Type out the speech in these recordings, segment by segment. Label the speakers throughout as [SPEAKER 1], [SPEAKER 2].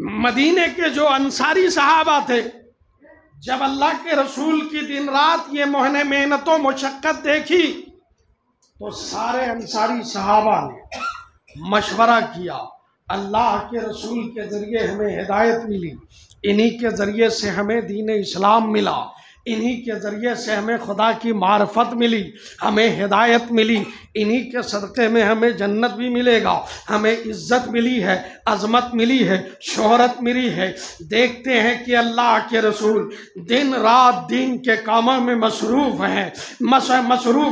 [SPEAKER 1] مدینے کے جو انصاری صحابہ تھے، جب اللہ کے رسول کی دن رات یہ محنت و مشقت دیکھی تو سارے انصاری صحابہ نے مشورہ کیا، اللہ کے رسول کے ذریعے ہمیں ہدایت ملی، انہی کے ذریعے سے ہمیں دین اسلام ملا، انہی کے ذریعے سے ہمیں خدا کی معرفت ملی، ہمیں ہدایت ملی، انہی کے صدقے میں ہمیں جنت بھی ملے گا، ہمیں عزت ملی ہے، عظمت ملی ہے، شہرت ملی ہے۔ دیکھتے ہیں کہ اللہ کے رسول دن رات دین کے کاموں میں مصروف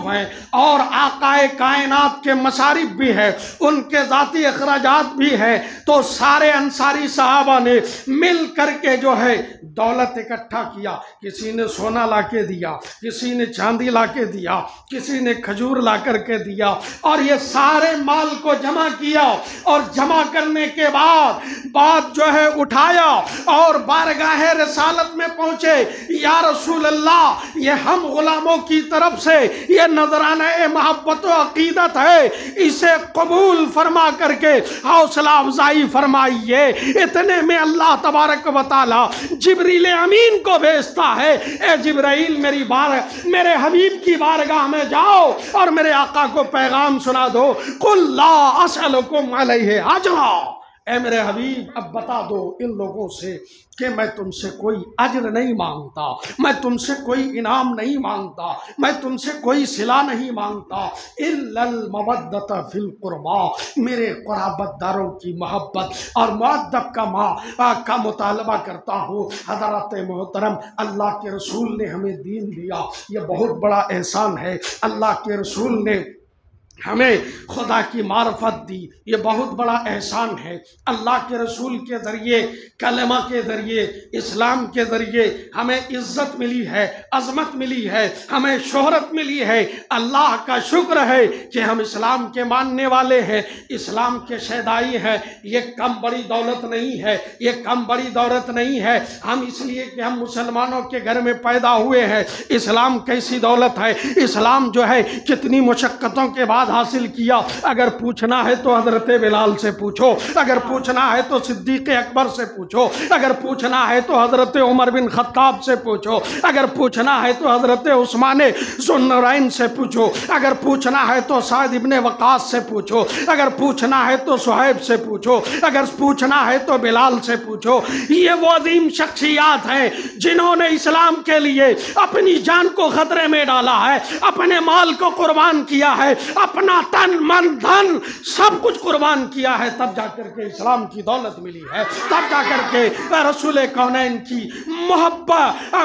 [SPEAKER 1] ہیں اور آقا کائنات کے مصارف بھی ہے، ان کے ذاتی اخراجات بھی ہے، تو سارے انصاری صحابہ نے مل کر کے جو ہے دولت اکٹھا کیا، کسی نے سونا لا کے دیا، کسی نے چاندی لا کے دیا، کسی نے کھجور لا کر کے دیا، اور یہ سارے مال کو جمع کیا، اور جمع کرنے کے بعد جو ہے اٹھایا اور بارگاہ رسالت میں پہنچے۔ یا رسول اللہ، یہ ہم غلاموں کی طرف سے یہ نذرانہ محبت و عقیدت ہے، اسے قبول فرما کر کے حوصلہ افزائی فرمائیے۔ اتنے میں اللہ تبارک و تعالی جبریل امین کو بھیجتا ہے، اے جبرائیل میرے حبیب کی بارگاہ میں جاؤ اور میرے آقا کو پیغام سنا دو، قل لا اسألکم علیہ اجرا۔ اے میرے حبیب اب بتا دو ان لوگوں سے کہ میں تم سے کوئی اجر نہیں مانگتا، میں تم سے کوئی انعام نہیں مانگتا، میں تم سے کوئی صلہ نہیں مانگتا، الا المودۃ فی القربا، میرے قرابت داروں کی محبت اور مودت کا مطالبہ کرتا ہوں۔ حضرات محترم، اللہ کے رسول نے ہمیں دین دیا، یہ بہت بڑا احسان ہے۔ اللہ کے رسول نے ہمیں خدا کی معرفت دی، یہ بہت بڑا احسان ہے۔ اللہ کے رسول کے ذریعے، کلمہ کے ذریعے، اسلام کے ذریعے ہمیں عزت ملی ہے، عظمت ملی ہے، ہمیں شہرت ملی ہے۔ اللہ کا شکر ہے کہ ہم اسلام کے ماننے والے ہیں، اسلام کے شیدائی ہیں۔ یہ کم بڑی دولت نہیں ہے، یہ کم بڑی دولت نہیں ہے۔ ہم اس لیے کہ ہم مسلمانوں کے گھر میں پیدا ہوئے ہیں۔ اسلام کیسی دولت ہے؟ اسلام جو ہے کتنی مشقتوں کے بعد حاصل کیا۔ اگر پوچھنا ہے تو حضرت بلال سے پوچھو، اگر پوچھنا ہے تو صدیق اکبر سے پوچھو، اگر پوچھنا ہے تو حضرت عمر بن خطاب سے پوچھو، اگر پوچھنا ہے تو حضرت عثمان ذو النورین سے پوچھو، اگر پوچھنا ہے تو سعد ابن وقاص سے پوچھو، اگر پوچھنا ہے تو صہیب سے پوچھو، اگر پوچھنا ہے تو بلال سے پوچھو۔ یہ وہ عظیم شخصیات ہیں جنہوں نے اسلام کے لیے اپنی جان کو خطرے میں ڈالا ہے، اپنے مال کو قربان کیا ہے، اپنا تن من دھن سب کچھ قربان کیا ہے، تب جا کر کے اسلام کی دولت ملی ہے، تب جا کر کے رسول کونین کی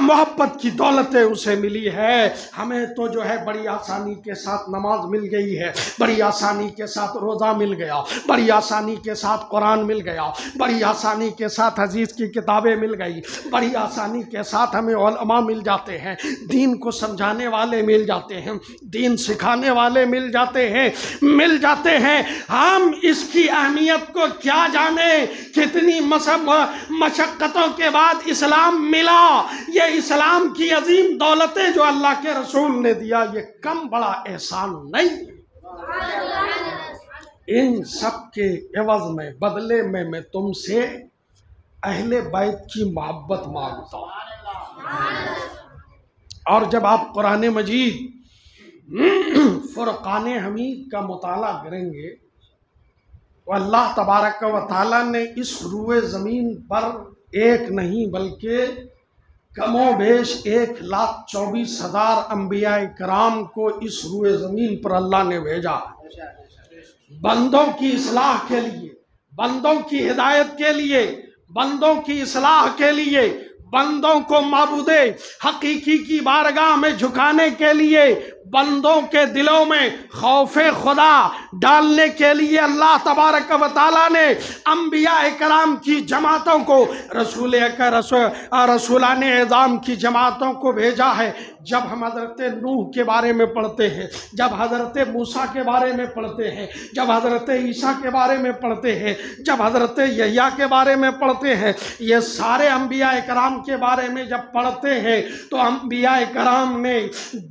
[SPEAKER 1] محبت کی دولت اسے ملی ہے۔ ہمیں تو جو ہے بڑی آسانی کے ساتھ نماز مل گئی ہے، بڑی آسانی کے ساتھ روزہ مل گیا، بڑی آسانی کے ساتھ قرآن مل گیا، بڑی آسانی کے ساتھ حدیث کی کتابیں مل گئی، بڑی آسانی کے ساتھ ہمیں علماء مل جاتے ہیں، دین کو سمجھانے والے مل جاتے ہیں، دین سکھانے والے مل جاتے ہیں۔ ہم اس کی اہمیت کو کیا جانے، کتنی مشقتوں کے بعد اسلام ملا۔ یہ اسلام کی عظیم دولتیں جو اللہ کے رسول نے دیا، یہ کم بڑا احسان نہیں۔ ان سب کے عوض میں، بدلے میں تم سے اہل بیت کی محبت مانگتا ہوں۔ اور جب آپ قرآن مجید فرقان حمید کا مطالعہ کریں گے تو اللہ تبارک و تعالیٰ نے اس روئے زمین پر ایک نہیں بلکہ کم و بیش 1,24,000 انبیاء کرام کو اس روئے زمین پر اللہ نے بھیجا، بندوں کی اصلاح کے لیے، بندوں کی ہدایت کے لیے، بندوں کی اصلاح کے لیے، بندوں کو معبود حقیقی کی بارگاہ میں جھکانے کے لیے، بندوں کے دلوں میں خوف خدا ڈالنے کے لیے اللہ تبارک و تعالیٰ نے انبیاء کرام کی جماعتوں کو، رسولان اعظام کی جماعتوں کو بھیجا ہے۔ جب ہم حضرت نوح کے بارے میں پڑھتے ہیں، جب حضرت موسیٰ کے بارے میں پڑھتے ہیں، جب حضرت عیسیٰ کے بارے میں پڑھتے ہیں، جب حضرت یحییٰ کے بارے میں پڑھتے ہیں، یہ سارے انبیاء کرام کے بارے میں جب پڑھتے ہیں تو انبیاء کرام نے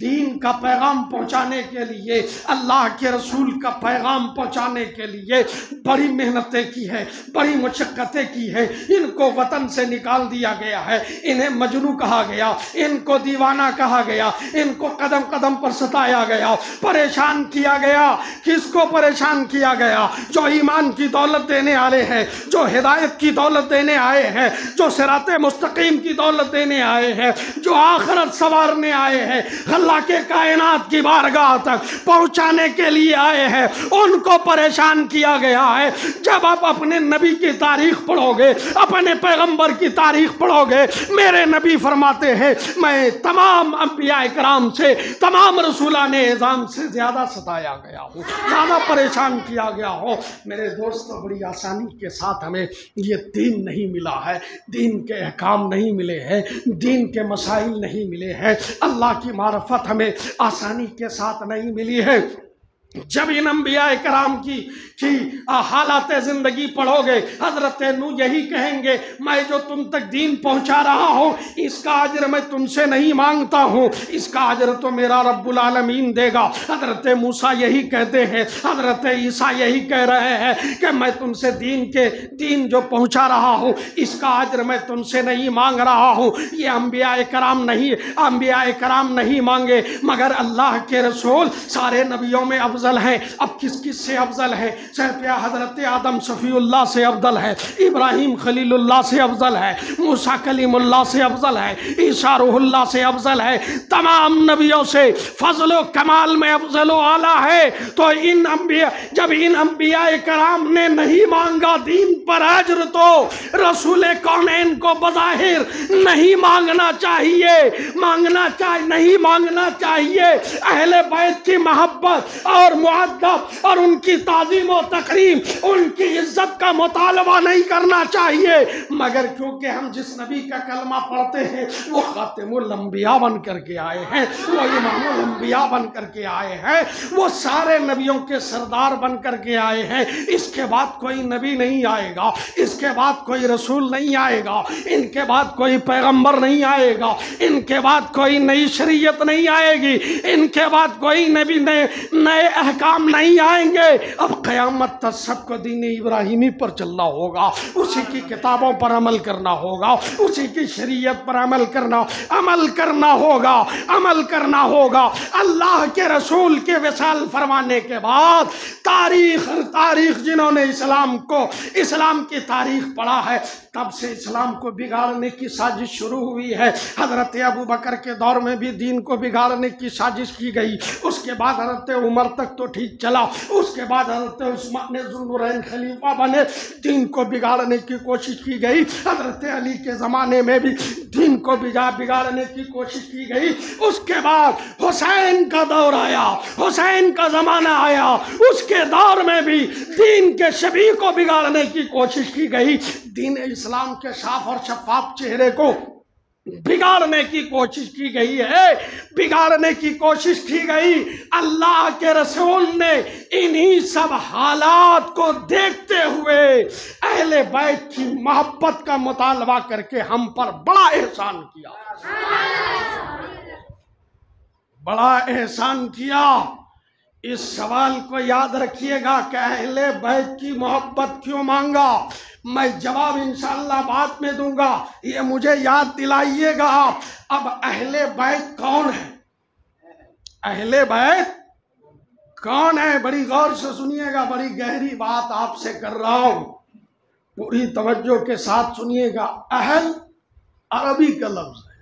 [SPEAKER 1] دین کا پیغام پیغام پہنچانے کے لیے، اللہ کے رسول کا پیغام پہنچانے کے لیے بڑی محنتیں کی ہے، بڑی مشقتیں کی ہے۔ ان کو وطن سے نکال دیا گیا ہے، انہیں مجنو کہا گیا، ان کو دیوانہ کہا گیا، ان کو قدم قدم پر ستایا گیا، پریشان کیا گیا۔ کس کو پریشان کیا گیا؟ جو ایمان کی دولت دینے والے ہیں، جو ہدایت کی دولت دینے آئے ہیں، جو صراط مستقیم کی دولت دینے آئے ہیں، جو آخرت سنوارنے آئے ہیں، اللہ کے کائنات کی بارگاہ تک پہنچانے کے لیے آئے ہیں، ان کو پریشان کیا گیا ہے۔ جب آپ اپنے نبی کی تاریخ پڑھو گے، اپنے پیغمبر کی تاریخ پڑھو گے، میرے نبی فرماتے ہیں میں تمام انبیاء کرام سے، تمام رسولان اعظام سے زیادہ ستایا گیا ہوں، زیادہ پریشان کیا گیا ہوں۔ میرے دوستو، بڑی آسانی کے ساتھ ہمیں یہ دین نہیں ملا ہے، دین کے احکام نہیں ملے ہیں، دین کے مسائل نہیں ملے ہیں، اللہ کی معرفت ہمیں آسانی کے ساتھ نہیں ملی ہے۔ جب ان انبیاء کرام کی حالات زندگی پڑھو گے، حضرت نوح یہی کہیں گے میں جو تم تک دین پہنچا رہا ہوں اس کا اجر میں تم سے نہیں مانگتا ہوں، اس کا اجر تو میرا رب العالمین دے گا۔ حضرت موسیٰ یہی کہتے ہیں، حضرت عیسیٰ یہی کہہ رہے ہیں کہ میں تم سے دین جو پہنچا رہا ہوں اس کا اجر میں تم سے نہیں مانگ رہا ہوں۔ یہ انبیاء کرام نہیں مانگے، مگر اللہ کے رسول سارے نبیوں میں افضل ہیں۔ اب کس سے افضل ہے؟ حضرت آدم صفی اللہ سے افضل ہے، ابراہیم خلیل اللہ سے افضل ہے، موسیٰ کلیم اللہ سے افضل ہے، عیسیٰ روح اللہ سے افضل ہے، تمام نبیوں سے فضل و کمال میں افضل و اعلیٰ ہے۔ تو جب ان انبیاء کرام نے نہیں مانگا دین پر اجر، تو رسول کونین کو بظاہر نہیں مانگنا چاہیے، نہیں مانگنا چاہیے۔ اہل بیت کی محبت اور معدب اور ان کی تعظیم و تکریم، ان کی عزت کا مطالبہ نہیں کرنا چاہیے، مگر کیونکہ ہم جس نبی کا کلمہ پڑھتے ہیں وہ خاتم الانبیاء بن کر کے آئے ہیں، وہ امام الانبیاء بن کر کے آئے ہیں، وہ سارے نبیوں کے سردار بن کر کے آئے ہیں۔ اس کے بعد کوئی نبی نہیں آئے گا، اس کے بعد کوئی رسول نہیں آئے گا، ان کے بعد کوئی پیغمبر نہیں آئے گا، ان کے بعد کوئی نئی شریعت نہیں آئے گی، ان کے بعد کوئی نبی نئے احکام نہیں آئیں گے۔ اب قیامت تک سب کو دین ابراہیمی پر چلنا ہوگا، اسی کی کتابوں پر عمل کرنا ہوگا، اسی کی شریعت پر عمل کرنا ہوگا۔ اللہ کے رسول کے وصال فرمانے کے بعد تاریخ جنہوں نے اسلام کی تاریخ پڑھا ہے، تب سے اسلام کو بگاڑنے کی سازش شروع ہوئی ہے۔ حضرت ابو بکر کے دور میں بھی دین کو بگاڑنے کی سازش کی گئی، اس کے بعد حضرت عمر تک تو ٹھیک چلا، اس کے بعد حضرت عثمان ذوالنورین خلیفہ بنے، دین کو بگاڑنے کی کوشش کی گئی۔ حضرت علی کے زمانے میں بھی دین کو بگاڑنے کی کوشش کی گئی۔ اس کے بعد حسین کا دور آیا، حسین کا زمانہ آیا، اس کے دور میں بھی دین کے شبیہ کو بگاڑنے کی کوشش کی گئی۔ دین اسلام کے صاف اور شفاف چہرے کو بگاڑنے کی کوشش کی گئی ہے، بگاڑنے کی کوشش کی گئی۔ اللہ کے رسول نے انہی سب حالات کو دیکھتے ہوئے اہل بیت کی محبت کا مطالبہ کر کے ہم پر بڑا احسان کیا، بڑا احسان کیا۔ اس سوال کو یاد رکھیے گا کہ اہل بیت کی محبت کیوں مانگا، میں جواب انشاءاللہ بعد میں دوں گا، یہ مجھے یاد دلائیے گا۔ اب اہل بیت کون ہے؟ اہل بیت کون ہے؟ بڑی غور سے سنیے گا، بڑی گہری بات آپ سے کر رہا ہوں، پوری توجہ کے ساتھ سنیے گا۔ اہل عربی کا لفظ ہے،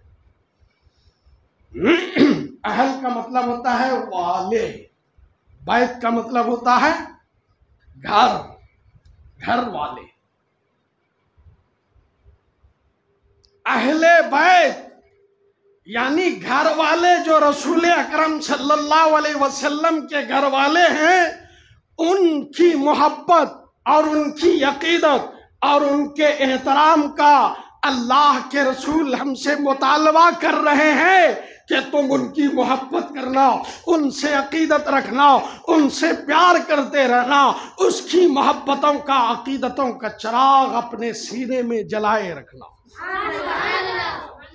[SPEAKER 1] اہل کا مطلب ہوتا ہے والے، بیت کا مطلب ہوتا ہے گھر والے۔ اہل بیت یعنی گھر والے جو رسول اکرم صلی اللہ علیہ وسلم کے گھر والے ہیں، ان کی محبت اور ان کی عقیدت اور ان کے احترام کا اللہ کے رسول ہم سے مطالبہ کر رہے ہیں کہ تم ان کی محبت کرنا، ان سے عقیدت رکھنا، ان سے پیار کرتے رہنا، اس کی محبتوں کا، عقیدتوں کا چراغ اپنے سینے میں جلائے رکھنا۔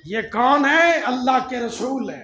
[SPEAKER 1] یہ کون ہے؟ اللہ کے رسول ہے۔